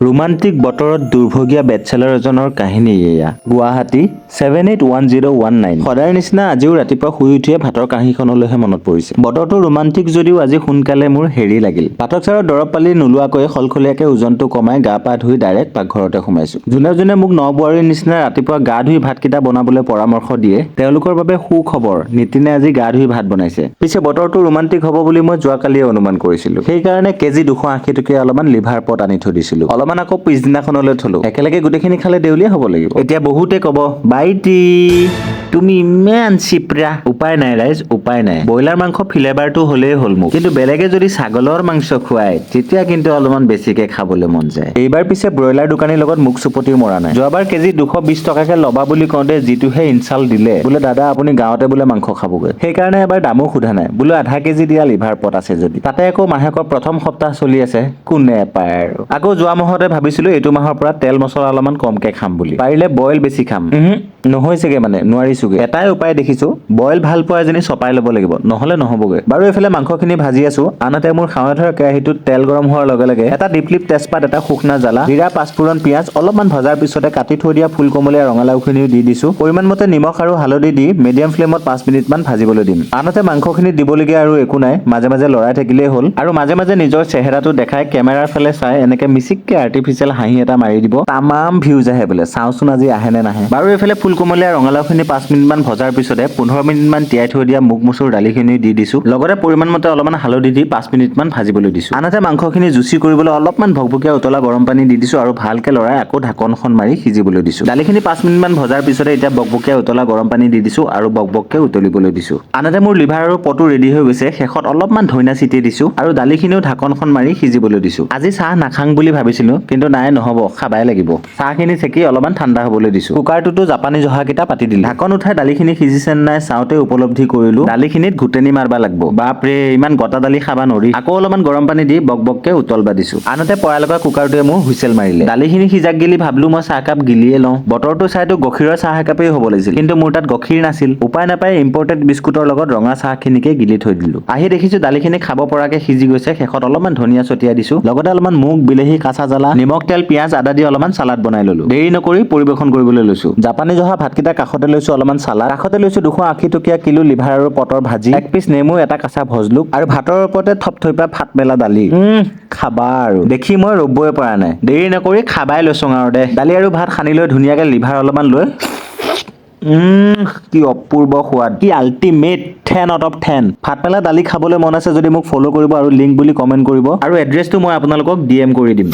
Romantic বতৰত দুৰ্ভগীয়া bachelor এজনৰ কাহিনী এয়া। গুৱাহাটী 781019। সদায় নিচিনা আজিও ৰাতিপুৱা শুই উঠিয়ে ভাতৰ কাঁহীখনলৈহে মনত পৰিছে। বতৰটো ৰোমান্টিক যদিও আজি সোনকালে মোৰ হেৰি লাগিল। পাঠক ছাৰৰ দৰৱ পালি নোলোৱাকৈ সলসলীয়াকৈ ওজনটো কমাই গা পা ধুই ডাইৰেক্ট পাকঘৰতে সোমাইছো। যোনে যোনে মোক নবোৱাৰীৰ নিচিনা ৰাতিপুৱা গা ধুই ভাতকেইটা বনাবলৈ পৰামৰ্শ দিয়ে তেওঁলোকৰ বাবে সুখবৰ, নিতিনে আজি গা ধুই ভাত বনাইছে। পিছে বতৰটো ৰোমান্টিক হ'ব বুলি মই যোৱাকালিয়ে অনুমান কৰিছিলো। সেইকাৰণে কেজি 280 টকীয়া অলপমান লিভাৰ পট আনি থৈ দিছিলো। অলপমান আকৌ পিছদিনাখনলৈ থলো। একেলগে গোটেইখিনি খালে দেউলীয়া হ'ব লাগিব। এতিয়া বহুতে ক'ব বাইটি তুমি ইমান চিপৰা। উপায় নাই ৰাইজ, উপায় নাই। ব্ৰইলাৰ মাংস ফিলেবাৰটো হ'লেই হ'ল মোক। কিন্তু বেলেগে যদি ছাগলৰ মাংস খুৱায় তেতিয়া কিন্তু অলপমান বেছিকে খাবলৈ মন যায়। এইবাৰ পিছে ব্ৰইলাৰ দোকানীৰ লগত মুখ চুপতিও মৰা নাই। যোৱাবাৰ কেজি 220 টকাকে ল'বা বুলি কওঁতে যিটোহে ইনচাল্ট দিলে, বোলে দাদা আপুনি গাঁৱতে বোলে মাংস খাবগৈ। সেইকাৰণে এবাৰ দামো সোধা নাই, বোলো আধা কেজি দিয়া লিভাৰ পট আছে যদি। তাতে আকৌ মাহেকৰ প্ৰথম সপ্তাহ চলি আছে, কোনে পায় আৰু। আকৌ যোৱা মাহতে ভাবিছিলো এইটো মাহৰ পৰা তেল মছলা অলপমান কমকে খাম বুলি। পাৰিলে বইল বেছি খাম। নহৈছেগে মানে নোৱাৰিছোগে। এটাই উপায় দেখিছো, বইল ভাল পোৱা এজনী চপাই ল'ব লাগিব, নহলে নহবগৈ। বাৰু এইফালে মাংসখিনি ভাজি আছো, আনহাতে মোৰ খাৱে ধৰা কেৰাহীটোত তেল গৰম হোৱাৰ লগে লগে এটা ডিপলিপ তেজপাত, এটা শুকনা জ্বালা, জিৰা, পাঁচফোৰণ, পিঁয়াজ অলপমান ভজাৰ পিছতে কাটি থৈ দিয়া ফুলকমলীয়া ৰঙালাওখিনিও দি দিছো। পৰিমাণ মতে নিমখ আৰু হালধি দি মিডিয়াম ফ্লেমত 5 মিনিটমান ভাজিবলৈ দিম। আনহাতে মাংসখিনিত দিবলগীয়া আৰু একো নাই, মাজে মাজে লৰাই থাকিলেই হ'ল। আৰু মাজে মাজে নিজৰ চেহেৰাটো দেখাই কেমেৰাৰ ফালে চাই এনেকে মিচিককে আৰ্টিফিচিয়েল হাঁহি এটা মাৰি দিব। তামাম ভিউজ আহে বোলে, চাওঁচোন আজি আহে নে নাহে। বাৰু এইফালে ফুলকমলীয়া ৰঙালাওখিনি 5 মিনিটমান ভজাৰ পিছতে 15 মিনিটমান তিয়াই থৈ দিয়া মুগ মচুৰ দালিখিনি দি দিছো। লগতে পৰিমাণ মতে অলপমান হালধি দি 5 মিনিটমান ভাজিবলৈ দিছো। আনহাতে মাংসখিনি জুচি কৰিবলৈ অলপমান ভকভকীয়া উতলা গৰম পানী দি দিছো আৰু ভালকে লৰাই আকৌ ঢাকনখন মাৰি সিজিবলৈ দিছো। দালিখিনি 5 মিনিটমান ভজাৰ পিছতে এতিয়া বকবকীয়া উতলা গৰম পানী দি দিছো আৰু বকবককে উতলিবলৈ দিছো। আনহাতে মোৰ লিভাৰ আৰু পটো ৰেডি হৈ গৈছে। শেষত অলপমান ধইনা ছিটিয়াই দিছো আৰু দালিখিনিও ঢাকনখন মাৰি সিজিবলৈ দিছো। আজি চাহ নাখাং বুলি ভাবিছিলো, কিন্তু নাই নহ'ব, খাবাই লাগিব। চাহখিনি চেকি অলপমান ঠাণ্ডা হ'বলৈ দিছো। কুকাৰটোতো জাপানী জহাকেইটা পাতি দিলো। ঢাকন উঠাই দালিখিনি সিজিছে নাই চাওঁতে উপলব্ধি কৰিলো দালিখিনিত ঘুটেনি মাৰবা লাগব। বাপৰে ইমান গটা দালি খাবা নৰি। আকৌ অলপমান গৰম পানী দি বকবককে উতলবা দিছো। আনহাতে পৰাই লগা কুকাৰটোৱে মোৰ হুইচেল মাৰিলে। দালিখিনি সিজাক গিলি ভাবলো মই চাহকাপ গিলিয়ে লওঁ। বতৰটো চাইতো গাখীৰৰ চাহ একাপেই হ'ব লাগিছিল, কিন্তু মোৰ তাত গাখীৰ নাছিল। উপায় নাপায় ইম্পৰ্টেড বিস্কুটৰ লগত ৰঙা চাহখিনিকে গিলি থৈ দিলো। আহি দেখিছো দালিখিনি খাব পৰাকে সিজি গৈছে। শেষত অলপমান ধনিয়া ছটিয়াই দিছো। লগতে অলপমান মুগ, বিলাহী, কাঁচা জ্বালা, নিমখ, তেল, পিঁয়াজ, আদা দি অলপমান চালাড বনাই ললো। দেৰি নকৰি পৰিবেশন কৰিবলৈ লৈছো। জাপানী জহা ভাতকেইটা কাষতে লৈছো অলপমান চালাড, কাষতে লৈছো 280 টকীয়া কিলো লিভাৰ আৰু পটৰ ভাজি, এক পিচ নেমু, এটা কাঁচা ভজলুক আৰু ভাতৰ ওপৰতে থপথপীয়া ফাট মেলা দালি। খাবা আৰু দেখি মই ৰ'বই পৰা নাই। দেৰি নকৰি খাবাই লৈছো আৰু দে। দালি আৰু ভাত সানি লৈ ধুনীয়াকে লিভাৰ অলপমান লৈ কি অপূৰ্ব সোৱাদ, কি আল্টিমেট 10 আউট অফ 10। ভাত পেলা দালি খাবলৈ মন আছে যদি মোক ফ'ল' কৰিব আৰু লিংক বুলি কমেণ্ট কৰিব আৰু এড্ৰেছটো মই আপোনালোকক DM কৰি দিম।